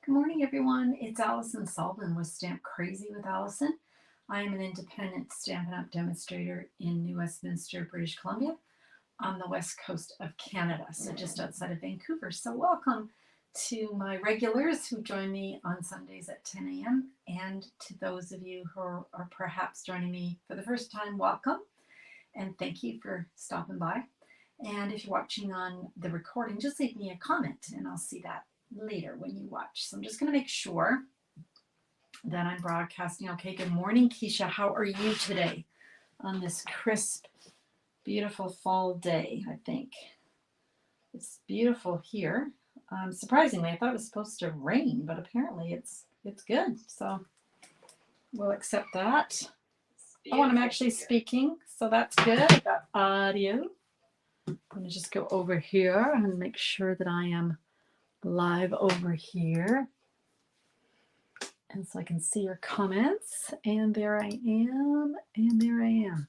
Good morning, everyone. It's Alison Sullivan with Stamp Crazy with Alison. I am an independent Stampin' Up! Demonstrator in New Westminster, British Columbia, on the west coast of Canada, so just outside of Vancouver. So welcome to my regulars who join me on Sundays at 10 a.m. and to those of you who are perhaps joining me for the first time, welcome and thank you for stopping by. And if you're watching on the recording, just leave me a comment and I'll see that later when you watch. So I'm just going to make sure that I'm broadcasting. Okay, good morning, Keisha. How are you today on this crisp, beautiful fall day? I think it's beautiful here. Surprisingly, I thought it was supposed to rain, but apparently it's good. So we'll accept that. Oh, and I'm actually speaking, so that's good. I got audio. I'm going to just go over here and make sure that I am live over here. And so I can see your comments. And there I am. And there I am.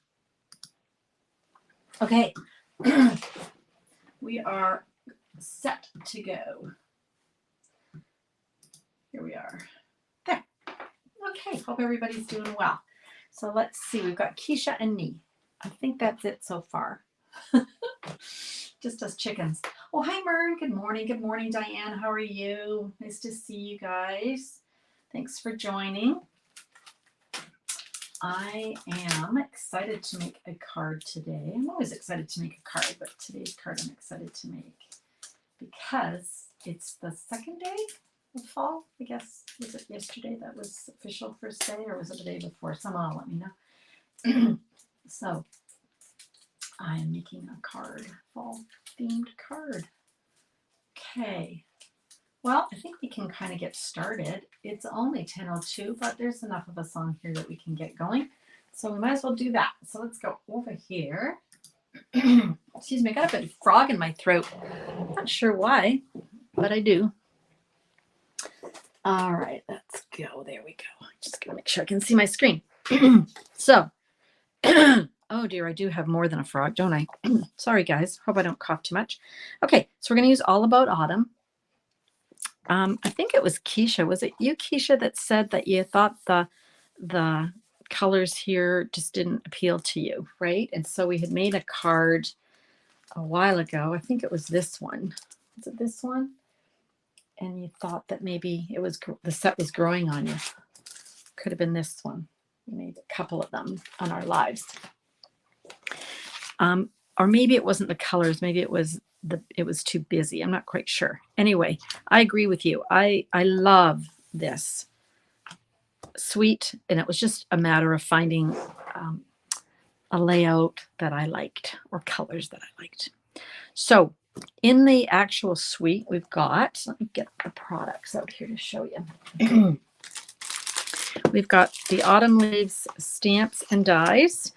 Okay. We are set to go. Here we are. There. Okay. Hope everybody's doing well. So let's see. We've got Keisha and me. I think that's it so far. Just us chickens. Oh, hi, Mern. Good morning. Good morning, Diane. How are you? Nice to see you guys. Thanks for joining. I am excited to make a card today. I'm always excited to make a card, but today's card I'm excited to make because it's the second day of fall. I guess, was it yesterday that was official first day, or was it the day before? Someone will let me know. So I am making a card, fall themed card. Okay. Well, I think we can kind of get started. It's only 10:02, but there's enough of us on here that we can get going. So we might as well do that. So let's go over here. Excuse me, I got a bit of frog in my throat. Not sure why, but I do. All right, let's go. There we go. Just gonna make sure I can see my screen. So, oh dear, I do have more than a frog, don't I? Sorry, guys. Hope I don't cough too much. Okay, so we're going to use All About Autumn. I think it was Keisha. Was it you, Keisha, that said that you thought the colors here just didn't appeal to you, right? And so we had made a card a while ago. I think it was this one. Was it this one? And you thought that maybe it was the set was growing on you. Could have been this one. We made a couple of them on our lives. Or maybe it wasn't the colors. Maybe it was too busy. I'm not quite sure. Anyway, I agree with you. I love this suite, and it was just a matter of finding a layout that I liked or colors that I liked. So in the actual suite, we've got, let me get the products out here to show you. We've got the Autumn Leaves stamps and dies.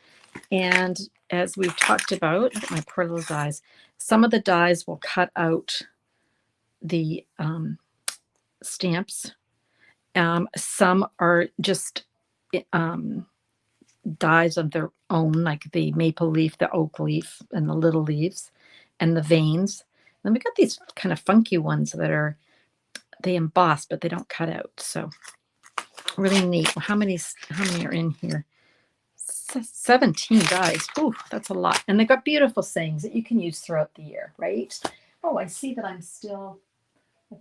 And as we've talked about, look at my poor little dies. Some of the dies will cut out the stamps. Some are just dies of their own, like the maple leaf, the oak leaf, and the little leaves, and the veins. Then we got these kind of funky ones that they emboss, but they don't cut out. So really neat. How many are in here? 17 dies. Ooh, that's a lot. And they've got beautiful sayings that you can use throughout the year, right? Oh, I see that I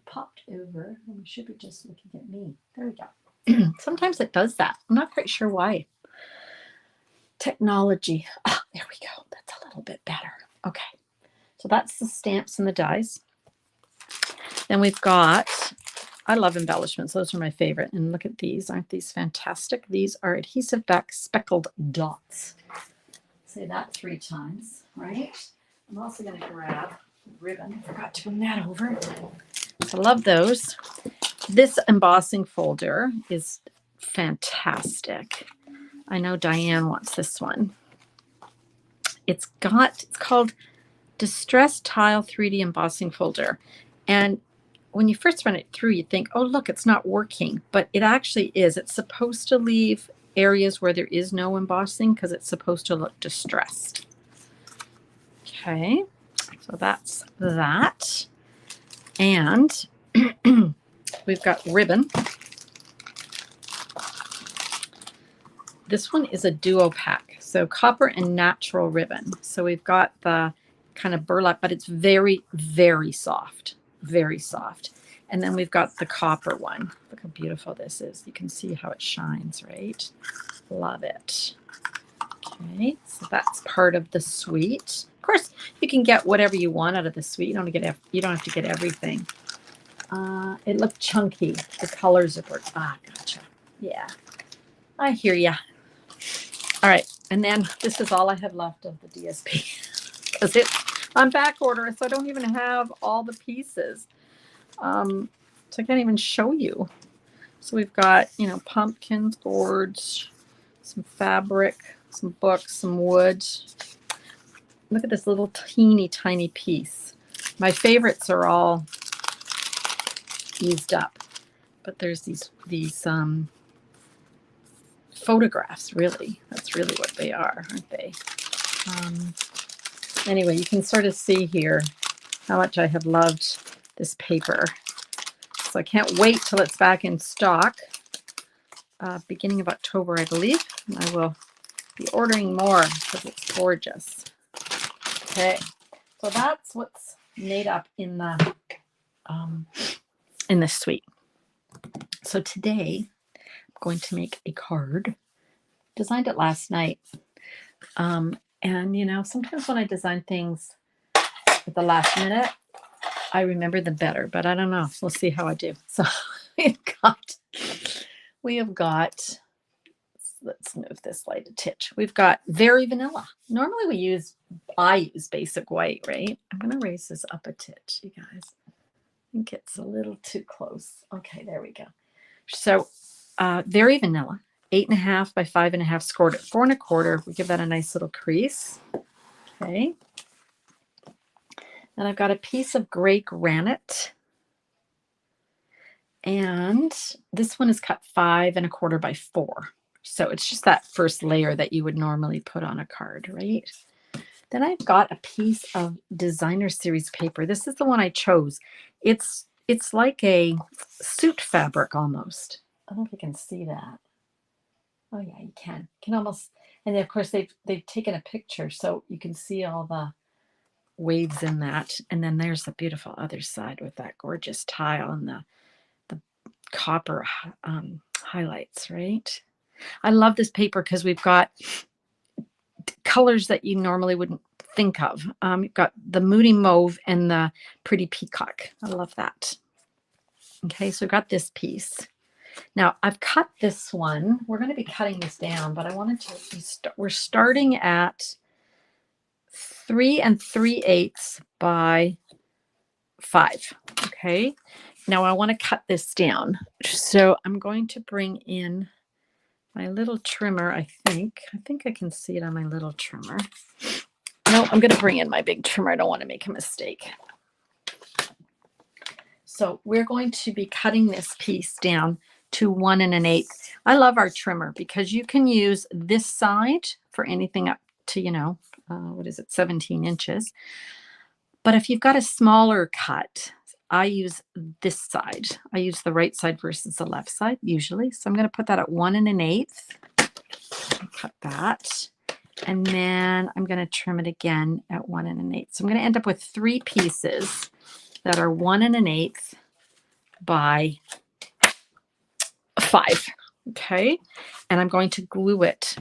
popped over. And we should be just looking at me. There we go. Sometimes it does that. I'm not quite sure why. Technology. Oh, there we go. That's a little bit better. Okay. So that's the stamps and the dies. Then we've got, I love embellishments. Those are my favorite. And look at these. Aren't these fantastic? These are adhesive back speckled dots. Say that 3 times, right? I'm also going to grab ribbon. I forgot to bring that over. So I love those. This embossing folder is fantastic. I know Diane wants this one. It's called Distress Tile 3D Embossing Folder. And when you first run it through, you think, oh, look, it's not working. But it actually is. It's supposed to leave areas where there is no embossing because it's supposed to look distressed. Okay, so that's that. And we've got ribbon. This one is a duo pack, so copper and natural ribbon. So we've got the kind of burlap, but it's very, very soft, very soft. And then we've got the copper one. Look how beautiful this is. You can see how it shines, right? Love it. Okay, so that's part of the suite. Of course, you can get whatever you want out of the suite. You don't have to get everything. It looked chunky. The colors are gotcha. Yeah, I hear ya. All right, and then this is all I have left of the DSP because it's on back order, so I don't even have all the pieces. So I can't even show you. So we've got, pumpkins, boards, some fabric, some books, some wood. Look at this little teeny tiny piece. My favorites are all used up, but there's these photographs, really. That's really what they are, aren't they? Anyway, you can sort of see here how much I have loved this paper. So I can't wait till it's back in stock. Beginning of October, I believe. And I will be ordering more because it's gorgeous. Okay, so that's what's made up in the suite. So today I'm going to make a card. Designed it last night. And sometimes when I design things at the last minute, I remember them better, but I don't know. We'll see how I do. So we have got, let's move this light a titch. We've got Very Vanilla. Normally I use basic white, right? I'm going to raise this up a titch, you guys. I think it's a little too close. Okay, there we go. So Very Vanilla, 8.5 by 5.5, scored at 4 1/4. We give that a nice little crease. Okay. And I've got a piece of gray granite. And this one is cut 5 1/4 by 4. So it's just that first layer that you would normally put on a card, right? Then I've got a piece of designer series paper. This is the one I chose. It's like a suit fabric almost. I don't know if you can see that. Oh yeah, you can. You can almost, and then of course they've taken a picture so you can see all the waves in that. And then there's the beautiful other side with that gorgeous tile and the copper highlights, right? I love this paper because we've got colors that you normally wouldn't think of. You've got the Moody Mauve and the Pretty Peacock. I love that. Okay, so we've got this piece. Now I've cut this one. We're going to be cutting this down, but I wanted to, we're starting at 3 3/8 by 5. Okay, now I want to cut this down. So I'm going to bring in my little trimmer, I think I can see it on my little trimmer. No, I'm going to bring in my big trimmer. I don't want to make a mistake. So we're going to be cutting this piece down to 1 1/8. I love our trimmer because you can use this side for anything up to, 17 inches. But if you've got a smaller cut, I use this side. I use the right side versus the left side usually. So I'm going to put that at 1 1/8. Cut that. And then I'm going to trim it again at 1 1/8. So I'm going to end up with 3 pieces that are 1 1/8 by 5. Okay. And I'm going to glue it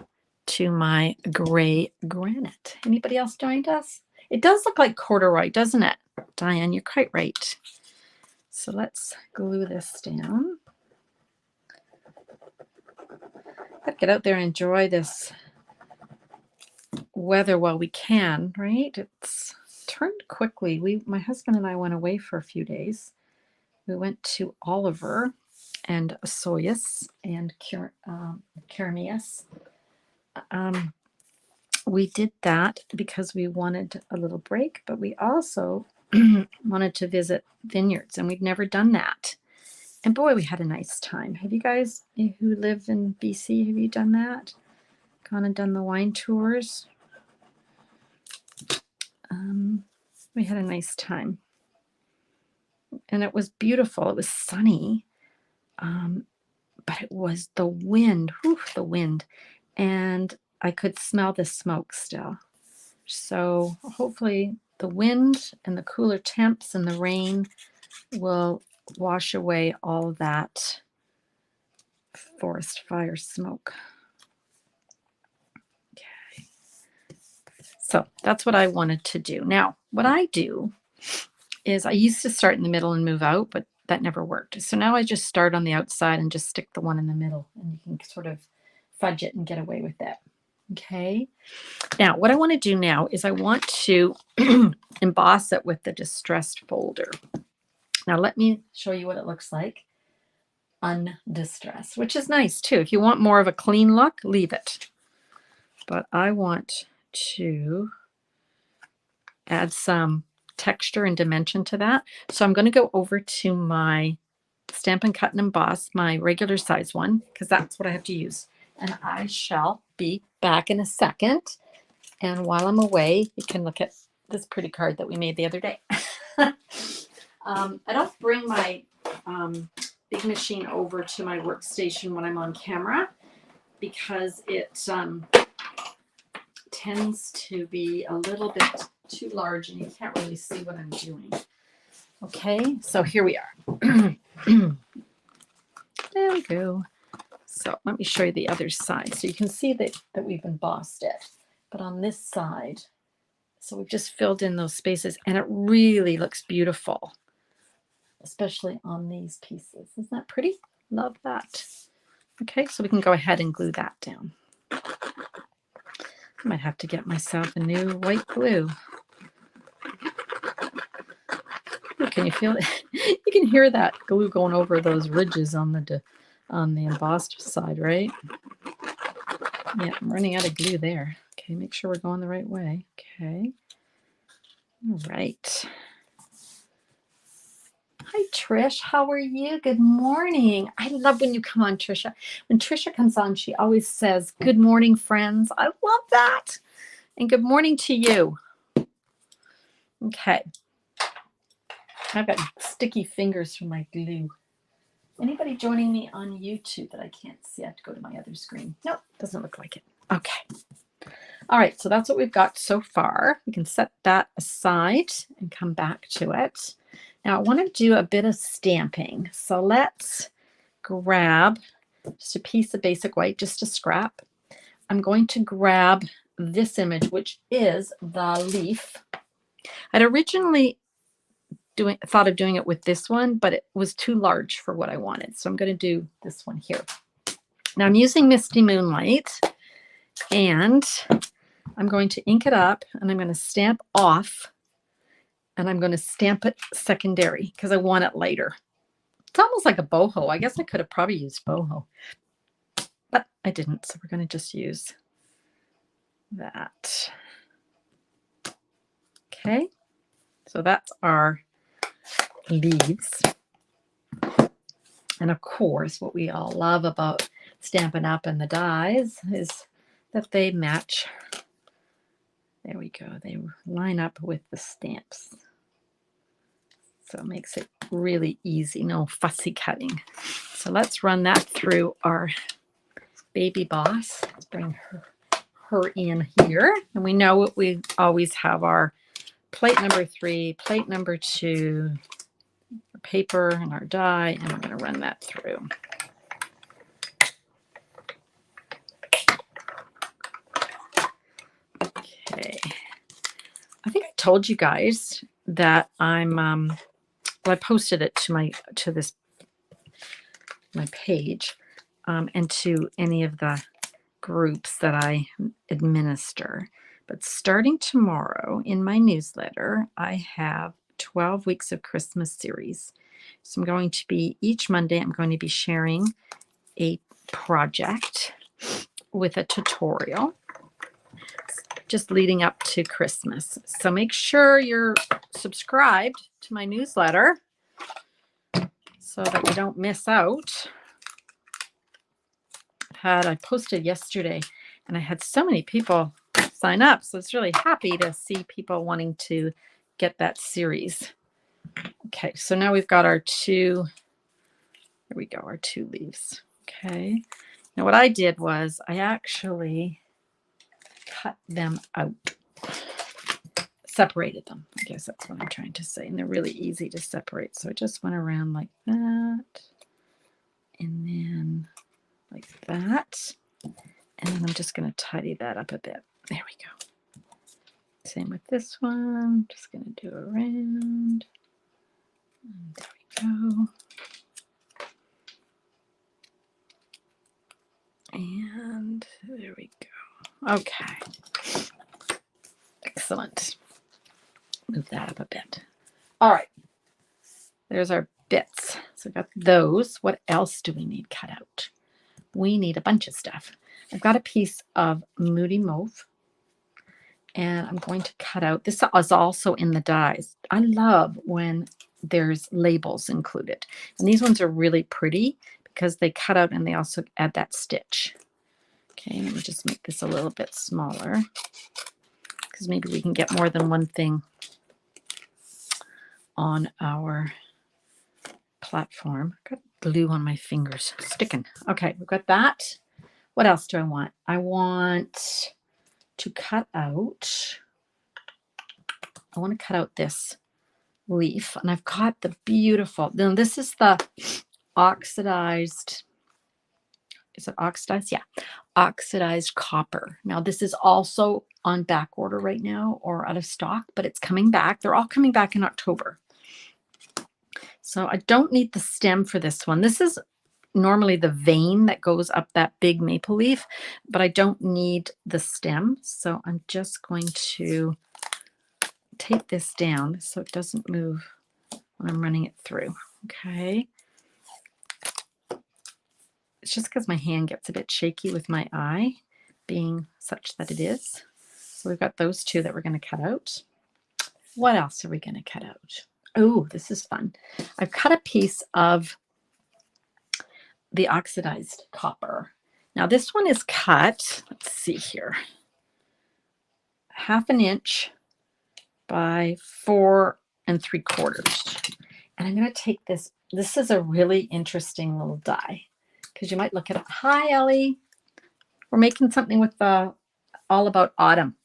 to my gray granite. Anybody else joined us? It does look like corduroy, doesn't it? Diane, you're quite right. So let's glue this down. Gotta get out there and enjoy this weather while we can, right? It's turned quickly. My husband and I went away for a few days. We went to Oliver and Soyuz and Keramias. We did that because we wanted a little break, but we also wanted to visit vineyards, and we'd never done that. And boy, we had a nice time. Have you guys who live in BC, have you done that? Gone and done the wine tours? We had a nice time. And it was beautiful. It was sunny. but it was the wind, whew, the wind, and I could smell the smoke still. So hopefully the wind and the cooler temps and the rain will wash away all of that forest fire smoke. Okay. So that's what I wanted to do. Now, what I do is I used to start in the middle and move out, but that never worked. So now I just start on the outside and just stick the one in the middle, and you can sort of fudge it and get away with it. Okay. Now, what I want to do now is I want to emboss it with the distressed folder. Now, let me show you what it looks like undistressed, which is nice too. If you want more of a clean look, leave it. But I want to add some texture and dimension to that. So I'm going to go over to my Stampin' Cut and Emboss, my regular size one, because that's what I have to use. And I shall be back in a second. And while I'm away, you can look at this pretty card that we made the other day. I don't bring my big machine over to my workstation when I'm on camera because it tends to be a little bit too large and you can't really see what I'm doing. Okay, so here we are. There we go. So let me show you the other side. So you can see that we've embossed it. But on this side, so we've just filled in those spaces and it really looks beautiful, especially on these pieces. Isn't that pretty? Love that. Okay, so we can go ahead and glue that down. I might have to get myself a new white glue. Can you feel it? You can hear that glue going over those ridges on the embossed side, right? Yeah, I'm running out of glue there. Okay, make sure we're going the right way. Okay. All right. Hi, Trish. How are you? Good morning. I love when you come on, Trisha. When Trisha comes on, she always says, "Good morning, friends." I love that. And good morning to you. Okay. I've got sticky fingers from my glue. Anybody joining me on YouTube that I can't see? I have to go to my other screen. Nope, doesn't look like it. Okay. All right, so that's what we've got so far. We can set that aside and come back to it. Now I want to do a bit of stamping. So let's grab just a piece of basic white, just a scrap. I'm going to grab this image, which is the leaf. I'd originally thought of doing it with this one, but it was too large for what I wanted. So I'm going to do this one here. Now I'm using Misty Moonlight and I'm going to ink it up and I'm going to stamp off and I'm going to stamp it secondary because I want it lighter. It's almost like a boho. I guess I could have probably used boho, but I didn't. So we're going to just use that. Okay. So that's our leaves. And of course, what we all love about Stampin' Up! And the dies is that they match. There we go. They line up with the stamps. So it makes it really easy. No fussy cutting. So let's run that through our baby boss. Let's bring her in here. And we know what we always have our plate number 3, plate number 2, our paper and our die, and we're going to run that through. Okay. I think I told you guys that I'm well, I posted it to my page and to any of the groups that I administer. But starting tomorrow in my newsletter, I have 12 weeks of Christmas series. So I'm going to be, each Monday, I'm going to be sharing a project with a tutorial just leading up to Christmas. So make sure you're subscribed to my newsletter so that you don't miss out. I posted yesterday and I had so many people sign up. So it's really happy to see people wanting to get that series. Okay, so now we've got our 2 Here we go, our 2 leaves. Okay. Now what I did was I actually cut them out. Separated them. I guess that's what I'm trying to say. And they're really easy to separate. So I just went around like that. And then like that. And then I'm just going to tidy that up a bit. There we go. Same with this one. Just going to do around. And there we go. And there we go. Okay. Excellent. Move that up a bit. All right. There's our bits. So we've got those. What else do we need cut out? We need a bunch of stuff. I've got a piece of Moody Mauve. And I'm going to cut out. This is also in the dies. I love when there's labels included. And these ones are really pretty because they cut out and they also add that stitch. Okay, let me just make this a little bit smaller because maybe we can get more than one thing on our platform. I've got glue on my fingers sticking. Okay, we've got that. What else do I want? I want to cut out, I want to cut out this leaf, and I've got the beautiful, now this is the oxidized, is it oxidized? Yeah, oxidized copper. Now this is also on back order right now or out of stock, but it's coming back. They're all coming back in October. So I don't need the stem for this one. This is normally the vein that goes up that big maple leaf, but I don't need the stem. So I'm just going to tape this down so it doesn't move when I'm running it through. Okay. It's just because my hand gets a bit shaky with my eye being such that it is. So we've got those 2 that we're going to cut out. What else are we going to cut out? Oh, this is fun. I've cut a piece of the oxidized copper. Now this one is cut, let's see here, 1/2 inch by 4 3/4. And I'm going to take this. This is a really interesting little die because you might look at it. Hi, Ellie. We're making something with the all about autumn.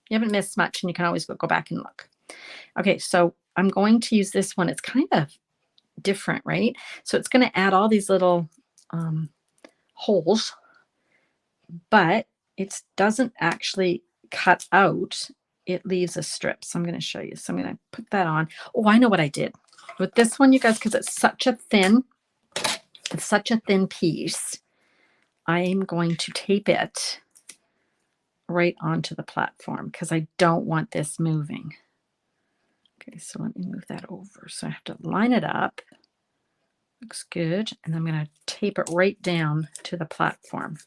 You haven't missed much, and you can always go back and look. Okay, so I'm going to use this one. It's kind of different, right? So it's going to add all these little holes, but it doesn't actually cut out. It leaves a strip. So I'm going to show you. So I'm going to put that on. Oh, I know what I did with this one, you guys, because it's such a thin piece. I am going to tape it right onto the platform because I don't want this moving. Okay, so let me move that over. So I have to line it up. Looks good. And I'm going to tape it right down to the platform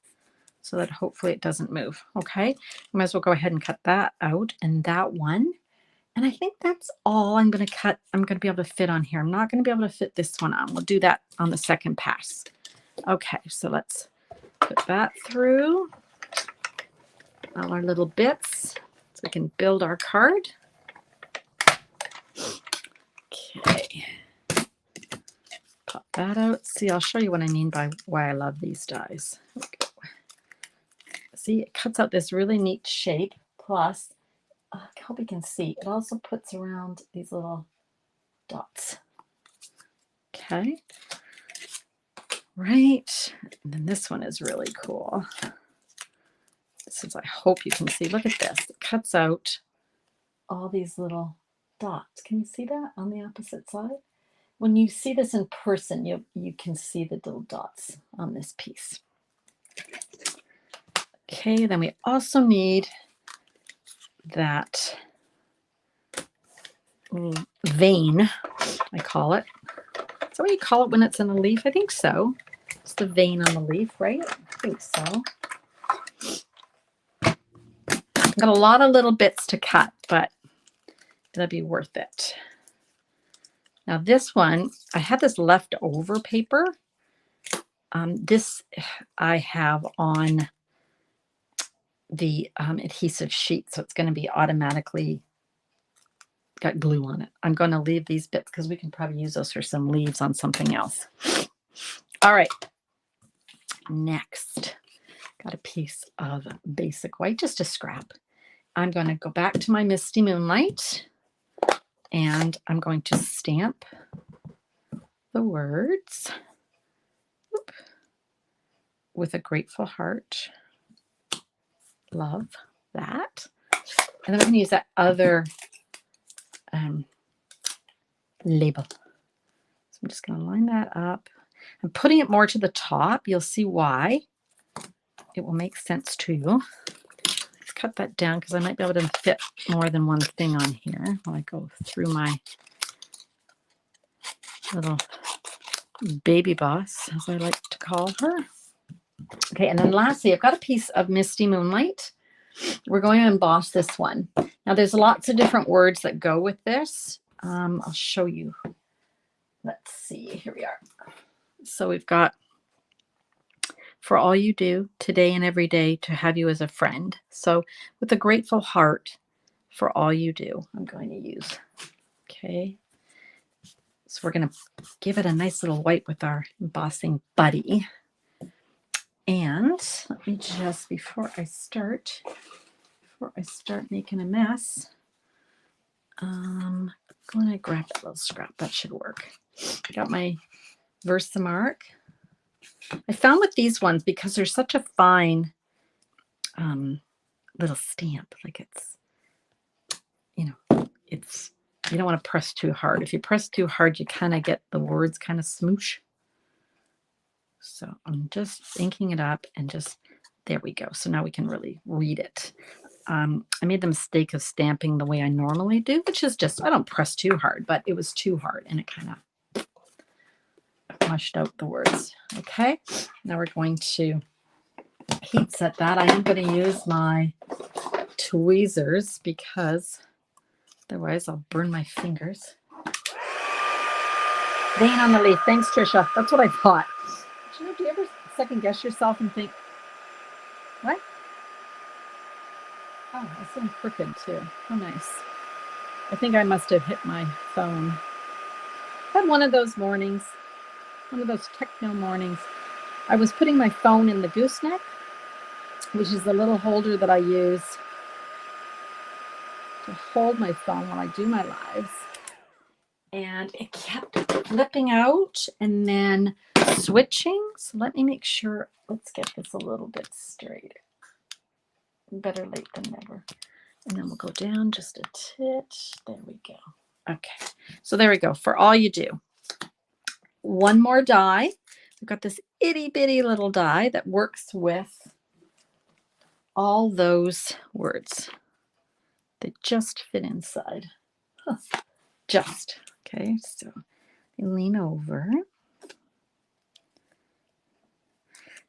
so that hopefully it doesn't move. Okay, I might as well go ahead and cut that out and that one. And I think that's all I'm going to cut. I'm going to be able to fit on here. I'm not going to be able to fit this one on. We'll do that on the second pass. Okay, so let's put that through all our little bits so we can build our card. Okay, pop that out. See, I'll show you what I mean by why I love these dies. Okay. See, it cuts out this really neat shape. Plus, I hope you can see, it also puts around these little dots. Okay. Right. And then this one is really cool. This is, I hope you can see. Look at this. It cuts out all these little dots. Can you see that on the opposite side? When you see this in person, you can see the little dots on this piece. Okay, then we also need that vein, I call it. Is that what you call it when it's in a leaf? I think so. It's the vein on the leaf, right? I think so. I've got a lot of little bits to cut, but it'll be worth it. Now this one, I had this leftover paper. This I have on the adhesive sheet, so it's going to be automatically got glue on it. I'm going to leave these bits because we can probably use those for some leaves on something else. All right. Next, got a piece of basic white, just a scrap. I'm going to go back to my Misty Moonlight, and I'm going to stamp the words with a grateful heart. Love that. And then we're going to use that other label. So I'm just going to line that up. I'm putting it more to the top. You'll see why. It will make sense to you. Let's cut that down because I might be able to fit more than one thing on here while I go through my little baby boss, as I like to call her. Okay, and then lastly, I've got a piece of Misty Moonlight. We're going to emboss this one. Now, there's lots of different words that go with this. I'll show you. Let's see. Here we are. So we've got, for all you do today and every day, to have you as a friend. So with a grateful heart for all you do, I'm going to use. Okay. So we're going to give it a nice little white with our embossing buddy. And let me just, before I start making a mess, I'm going to grab that little scrap. That should work. Got my Versamark. I found with these ones, because they're such a fine little stamp, like it's, it's, you don't want to press too hard. If you press too hard, you kind of get the words kind of smoosh. So I'm just inking it up and just, there we go. So now we can really read it. I made the mistake of stamping the way I normally do, which is just, I don't press too hard, but it was too hard and it kind of mushed out the words. Okay, now we're going to heat set that. I am going to use my tweezers because otherwise I'll burn my fingers. Vein on the leaf. Thanks, Trisha. That's what I thought. Do you ever second guess yourself and think, what? Oh, I sound crooked too. How nice. I think I must have hit my phone. I had one of those mornings, one of those techno mornings. I was putting my phone in the gooseneck, which is the little holder that I use to hold my phone when I do my lives. And it kept flipping out and then switching. So let me make sure, let's get this a little bit straighter. Better late than never. And then we'll go down just a tit. There we go. Okay, so there we go. For all you do. One more die. We've got this itty bitty little die that works with all those words. They just fit inside. Huh. Just. Okay, so lean over.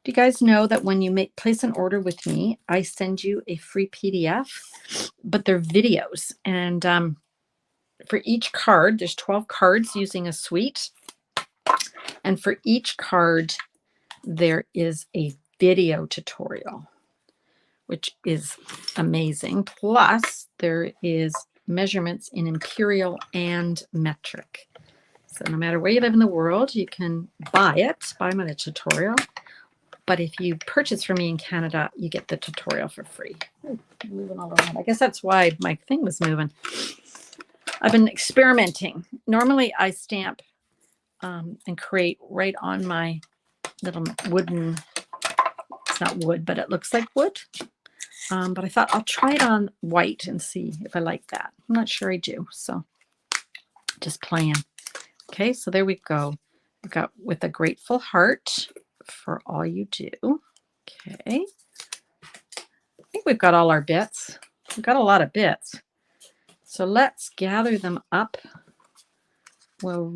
Do you guys know that when you place an order with me, I send you a free PDF, but they're videos. And for each card, there's 12 cards using a suite. And for each card, there is a video tutorial, which is amazing. Plus, there is measurements in imperial and metric. So no matter where you live in the world, you can buy my tutorial. But if you purchase from me in Canada, you get the tutorial for free. Ooh, moving all around. I guess that's why my thing was moving. I've been experimenting. Normally I stamp and create right on my little wooden, it's not wood, but it looks like wood. But I thought I'll try it on white and see if I like that. I'm not sure I do, so just playing. Okay, so there we go. We've got with a grateful heart for all you do. Okay. I think we've got all our bits. We've got a lot of bits. So let's gather them up. We'll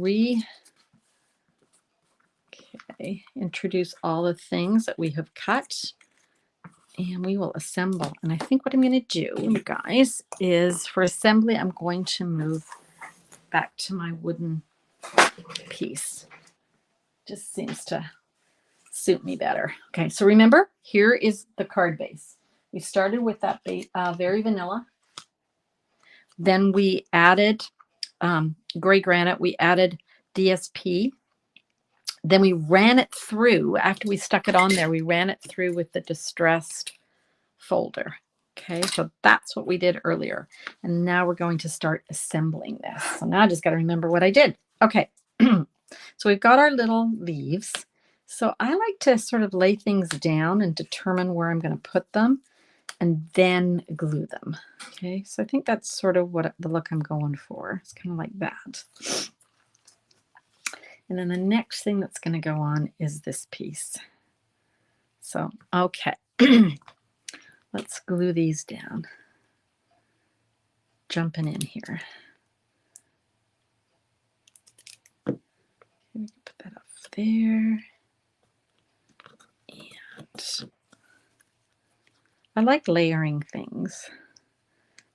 introduce all the things that we have cut. And we will assemble. And I think what I'm going to do, you guys, is for assembly, I'm going to move back to my wooden piece. Just seems to suit me better. Okay, so remember, here is the card base. We started with that very vanilla. Then we added gray granite. We added DSP. Then we ran it through, after we stuck it on there, we ran it through with the distressed folder. Okay, so that's what we did earlier. And now we're going to start assembling this. So now I just got to remember what I did. Okay, so we've got our little leaves. So I like to sort of lay things down and determine where I'm going to put them and then glue them. Okay, so I think that's sort of what the look I'm going for. It's kind of like that. And then the next thing that's going to go on is this piece. So, okay, let's glue these down. Jumping in here. Okay, we can put that up there. And I like layering things.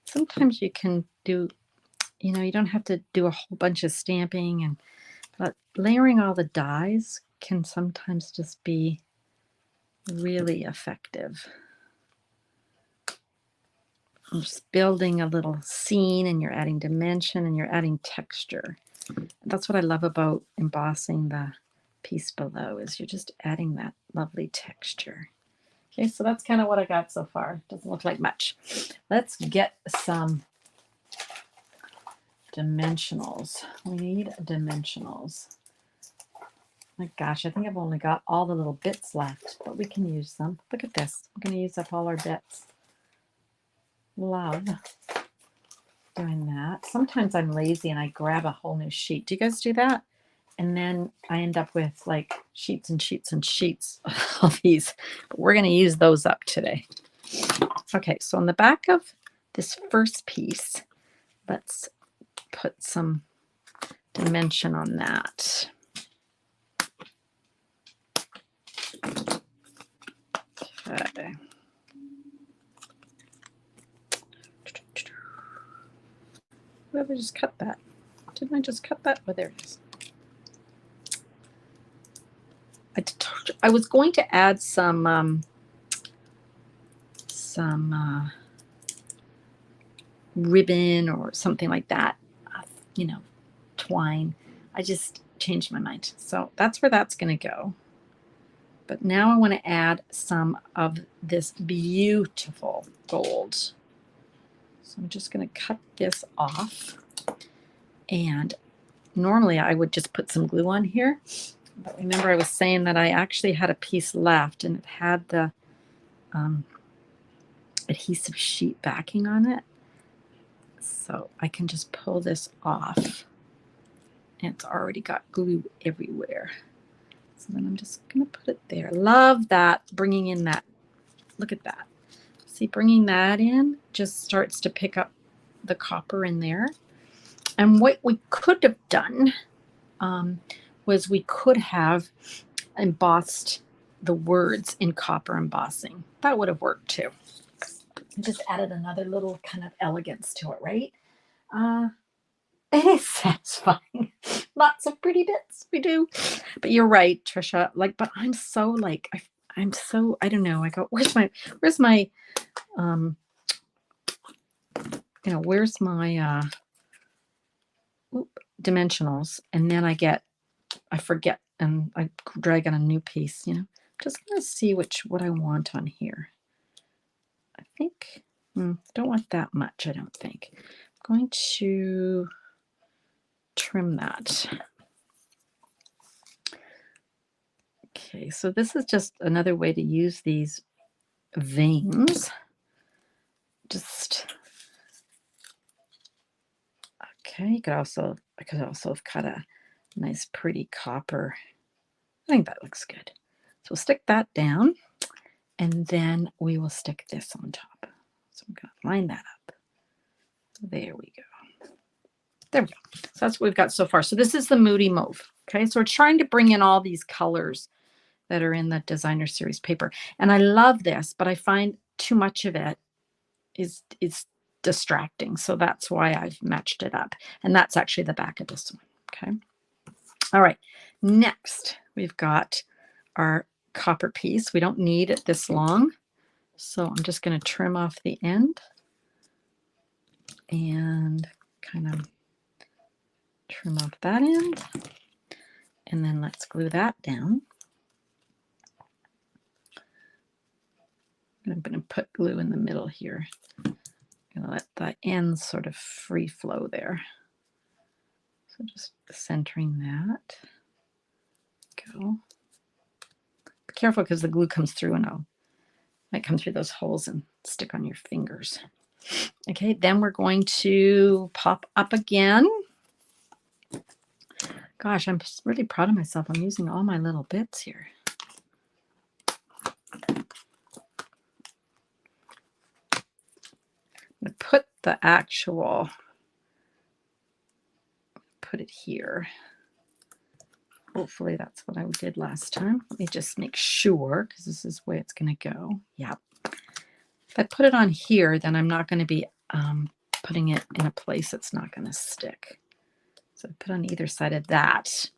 Sometimes you can do, you don't have to do a whole bunch of stamping, but layering all the dies can sometimes just be really effective. I'm just building a little scene, and you're adding dimension and you're adding texture. That's what I love about embossing the piece below, is you're just adding that lovely texture. Okay, so that's kind of what I got so far. Doesn't look like much. Let's get some dimensionals. We need dimensionals. My gosh, I think I've only got all the little bits left, but we can use them. Look at this. We're going to use up all our bits. Love doing that. Sometimes I'm lazy and I grab a whole new sheet. Do you guys do that? And then I end up with like sheets and sheets and sheets of these. But we're going to use those up today. Okay, so on the back of this first piece, let's put some dimension on that. Okay. Where did I just cut that? Didn't I just cut that? Oh, there it is. I was going to add some ribbon or something like that, twine. I just changed my mind. So that's where that's going to go. But now I want to add some of this beautiful gold. So I'm just going to cut this off. And normally I would just put some glue on here. But remember, I was saying that I actually had a piece left and it had the adhesive sheet backing on it. So I can just pull this off. And it's already got glue everywhere. So then I'm just going to put it there. Love that, bringing in that. Look at that. See, bringing that in just starts to pick up the copper in there. And what we could have done was we could have embossed the words in copper embossing. That would have worked too. It just added another little kind of elegance to it, right? It is satisfying. Lots of pretty bits we do. But you're right, Trisha. But I'm so I'm so, I don't know. I go, where's my dimensionals? And then I forget and I drag on a new piece, Just going to see what I want on here. I think, don't want that much, I don't think. I'm going to trim that. Okay, so this is just another way to use these veins. Okay, I could also have cut a nice pretty copper. I think that looks good. So we'll stick that down and then we will stick this on top. So I'm going to line that up. There we go. There we go. So that's what we've got so far. So this is the Moody Mauve. Okay, so we're trying to bring in all these colors that are in the designer series paper. And I love this, but I find too much of it is distracting. So that's why I've matched it up. And that's actually the back of this one. Okay. All right. Next, we've got our copper piece. We don't need it this long. So I'm just going to trim off the end and kind of trim off that end. And then let's glue that down. I'm going to put glue in the middle here. I'm going to let the ends sort of free flow there. So just centering that. Go. Be careful because the glue comes through and might come through those holes and stick on your fingers. Okay, then we're going to pop up again. Gosh, I'm really proud of myself. I'm using all my little bits here. I'm going to put the actual, put it here. Hopefully that's what I did last time. Let me just make sure, because this is where it's going to go. Yeah. If I put it on here, then I'm not going to be putting it in a place that's not going to stick. So put on either side of that.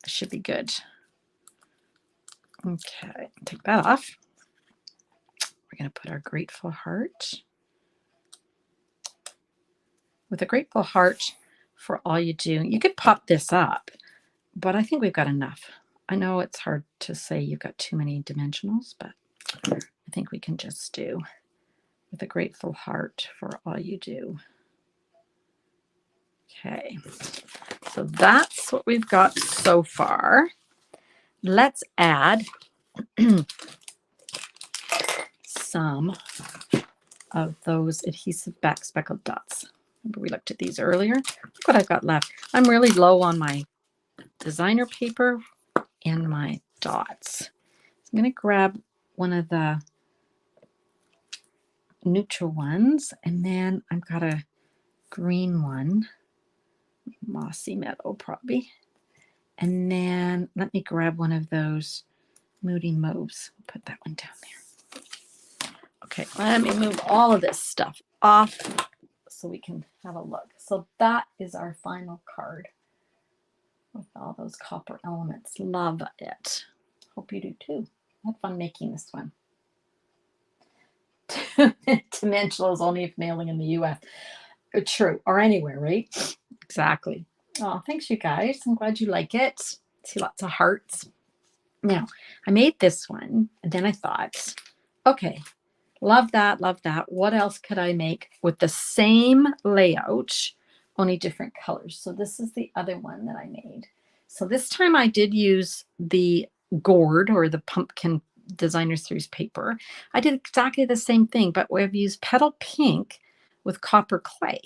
It should be good. Okay, take that off. We're going to put our grateful heart. With a grateful heart for all you do. You could pop this up, but I think we've got enough. I know it's hard to say you've got too many dimensionals, but I think we can just do with a grateful heart for all you do. Okay, so that's what we've got so far. Let's add some of those adhesive back speckled dots. Remember we looked at these earlier? Look what I've got left. I'm really low on my designer paper and my dots. So I'm going to grab one of the neutral ones, and then I've got a green one, mossy meadow probably. And then let me grab one of those moody mauves. Put that one down there. Okay, let me move all of this stuff off so we can have a look. So that is our final card with all those copper elements. Love it. Hope you do too. I had fun making this one. Dimensional is only if mailing in the US. True, or anywhere, right? Exactly. Oh, thanks you guys. I'm glad you like it. See lots of hearts. Now, I made this one, and then I thought, okay, love that, love that. What else could I make with the same layout, only different colors? So this is the other one that I made. So this time I did use the gourd or the pumpkin designer series paper. I did exactly the same thing, but we've used petal pink with copper clay.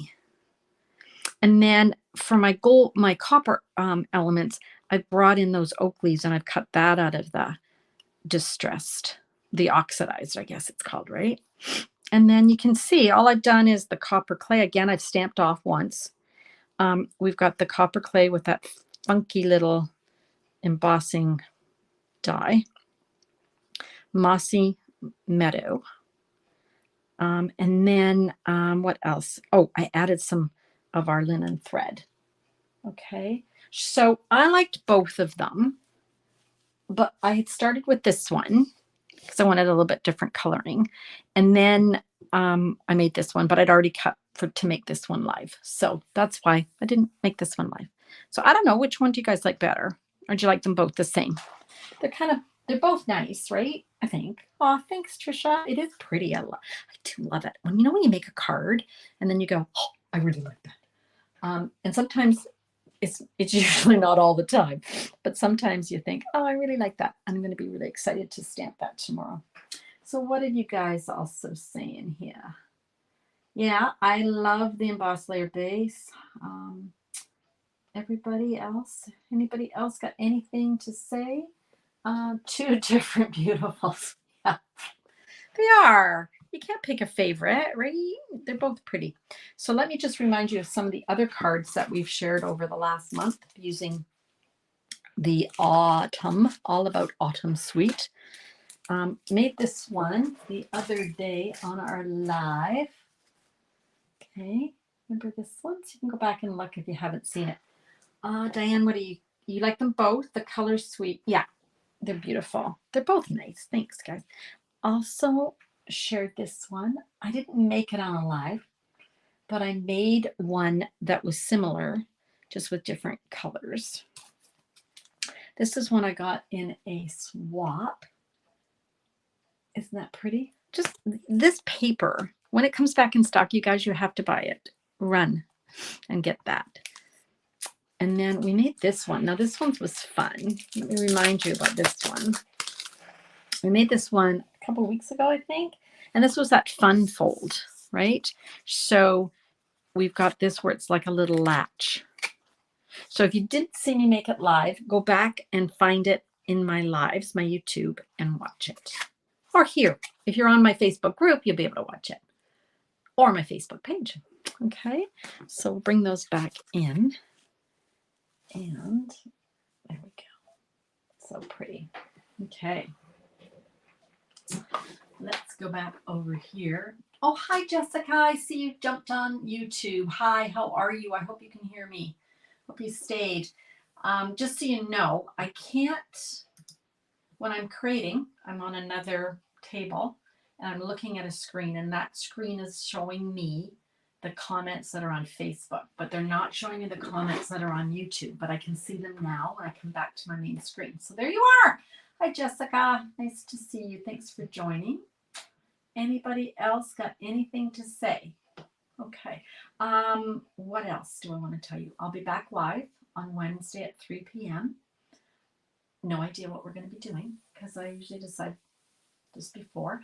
And then for my gold, my copper elements, I've brought in those oak leaves and I've cut that out of the distressed, the oxidized, I guess it's called, right? And then you can see all I've done is the copper clay. Again, I've stamped off once. We've got the copper clay with that funky little embossing die. Mossy meadow. And then what else? Oh, I added some of our linen thread. Okay, so I liked both of them, but I had started with this one because I wanted a little bit different coloring. And then I made this one, but I'd already cut to make this one live. So that's why I didn't make this one live. So I don't know, which one do you guys like better? Or do you like them both the same? They're both nice, right? I think. Oh, thanks, Trisha. It is pretty. I do love it. When you make a card and then you go, oh, I really like that. And sometimes it's usually not all the time, but sometimes you think, oh, I really like that. I'm going to be really excited to stamp that tomorrow. So what did you guys also say in here? Yeah, I love the embossed layer base. Anybody else got anything to say? Two different beautifuls. Yeah, they are. You can't pick a favorite, right? They're both pretty. So let me just remind you of some of the other cards that we've shared over the last month using the autumn, all about autumn suite. Made this one the other day on our live. Okay, remember this one? So you can go back and look if you haven't seen it. Diane, what do you like them both? The color suite. Yeah, they're beautiful. They're both nice. Thanks, guys. Also shared this one. I didn't make it on a live, but I made one that was similar, just with different colors. This is one I got in a swap. Isn't that pretty? Just this paper, when it comes back in stock, you guys, you have to buy it. Run and get that. And then we made this one. Now this one was fun. Let me remind you about this one. We made this one a couple weeks ago, I think. And this was that fun fold, right? So we've got this where it's like a little latch. So if you didn't see me make it live, go back and find it in my lives, my YouTube, and watch it. Or here, if you're on my Facebook group, you'll be able to watch it. Or my Facebook page. Okay, so we'll bring those back in. And there we go. So pretty. Okay. Let's go back over here. Oh, hi, Jessica. I see you jumped on YouTube. Hi, how are you? I hope you can hear me. Hope you stayed. Just so you know, I can't, when I'm creating, I'm on another table and I'm looking at a screen, and that screen is showing me the comments that are on Facebook, but they're not showing me the comments that are on YouTube, but I can see them now when I come back to my main screen. So there you are. Hi, Jessica. Nice to see you. Thanks for joining. Anybody else got anything to say? Okay. What else do I want to tell you? I'll be back live on Wednesday at 3 p.m. No idea what we're going to be doing because I usually decide just before.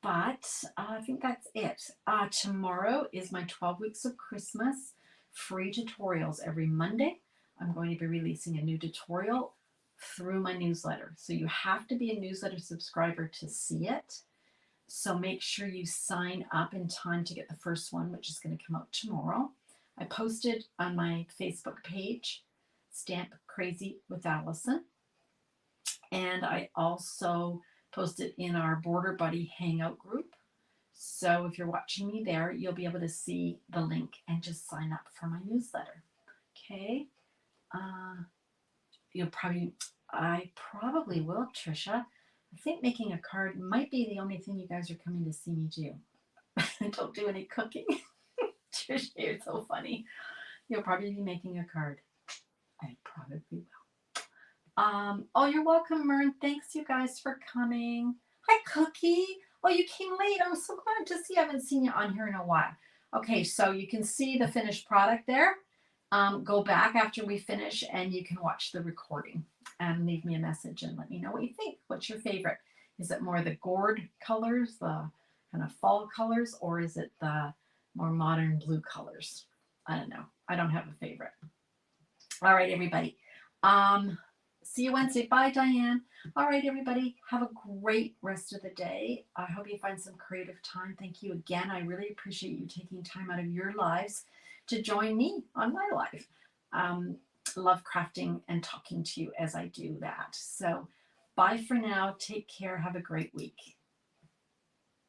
But I think that's it. Tomorrow is my 12 weeks of Christmas free tutorials. Every Monday, I'm going to be releasing a new tutorial through my newsletter. So you have to be a newsletter subscriber to see it. So make sure you sign up in time to get the first one, which is going to come out tomorrow. I posted on my Facebook page, Stamp Crazy with Alison. And I also posted in our Border Buddy Hangout group. So if you're watching me there, you'll be able to see the link and just sign up for my newsletter. Okay. I probably will, Trisha. I think making a card might be the only thing you guys are coming to see me do. I don't do any cooking. Trisha, you're so funny. You'll probably be making a card. I probably will. Oh, you're welcome, Mern. Thanks, you guys, for coming. Hi, Cookie. Oh, you came late. I'm so glad to see you. I haven't seen you on here in a while. Okay, so you can see the finished product there. Go back after we finish and you can watch the recording and leave me a message and let me know what you think. What's your favorite? Is it more the gourd colors, the kind of fall colors, or is it the more modern blue colors? I don't know. I don't have a favorite. All right, everybody. See you Wednesday. Bye, Diane. All right, everybody. Have a great rest of the day. I hope you find some creative time. Thank you again. I really appreciate you taking time out of your lives to join me on my life. Love crafting and talking to you as I do that. So bye for now. Take care. Have a great week.